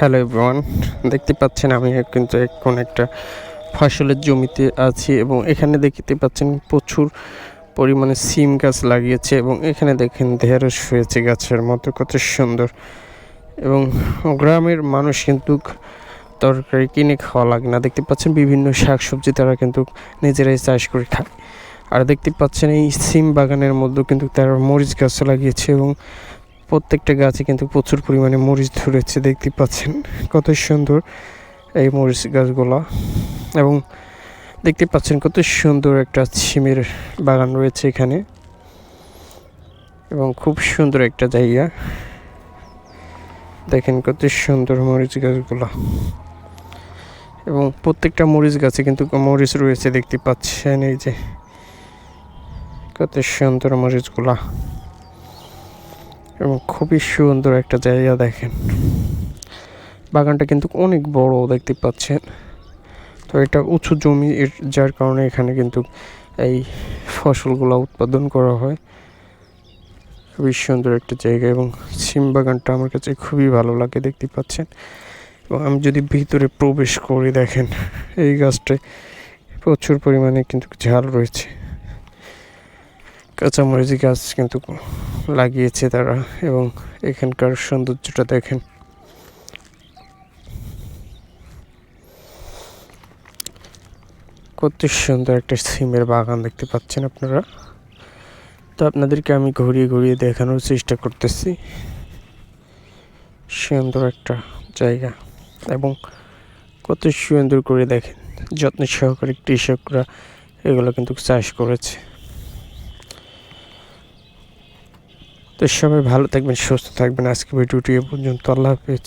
Hello everyone, দেখতে পাচ্ছেন আমি কিন্তু এখন একটা ফসলের জমিতে আছি এবং এখানে দেখতে পাচ্ছেন প্রচুর পরিমাণে সিম গাছ লাগিয়েছে এবং এখানে দেখেন ঢেঁড়স হয়েছে গাছের মতো, কত সুন্দর। এবং গ্রামের মানুষ কিন্তু তরকারি কিনে খাওয়া লাগে না, দেখতে পাচ্ছেন বিভিন্ন শাকসবজি তারা কিন্তু নিজেরাই চাষ করে খায়। আর দেখতে পাচ্ছেন এই সিম বাগানের মধ্যে কিন্তু তারা মরিচ গাছ লাগিয়েছে এবং প্রত্যেকটা গাছে কিন্তু প্রচুর পরিমাণে মরিচ ধরেছে, দেখতে পাচ্ছেন কত সুন্দর এই মরিচ গাছগুলা। এবং দেখতে পাচ্ছেন কত সুন্দর একটা সিমের বাগান রয়েছে এখানে এবং খুব সুন্দর একটা জায়গা। দেখেন কত সুন্দর মরিচ গাছগুলা এবং প্রত্যেকটা মরিচ গাছে কিন্তু মরিচ রয়েছে, দেখতে পাচ্ছেন এই যে কত সুন্দর মরিচগুলা এবং খুবই সুন্দর একটা জায়গা। দেখেন বাগানটা কিন্তু অনেক বড়, দেখতে পাচ্ছেন। তো এটা উঁচু জমি, যার কারণে এখানে কিন্তু এই ফসলগুলো উৎপাদন করা হয়। খুবই সুন্দর একটা জায়গা এবং সিম বাগানটা আমার কাছে খুবই ভালো লাগে, দেখতে পাচ্ছেন। এবং আমি যদি ভিতরে প্রবেশ করি, দেখেন এই গাছটায় প্রচুর পরিমাণে কিন্তু ঝাল রয়েছে। কাঁচামরিচ গাছ কিন্তু লাগিয়েছে তারা এবং এখানকার সৌন্দর্যটা দেখেন। কত সুন্দর একটা সিমের বাগান দেখতে পাচ্ছেন আপনারা। তো আপনাদেরকে আমি ঘুরিয়ে ঘুরিয়ে দেখানোর চেষ্টা করতেছি। সুন্দর একটা জায়গা এবং কত সুন্দর করে দেখেন যত্ন সহকারে কৃষকরা এগুলো কিন্তু চাষ করেছে। তো সবাই ভালো থাকবেন, সুস্থ থাকবেন। আজকে ভিডিওটি এ পর্যন্ত। আল্লাহ হাফেজ।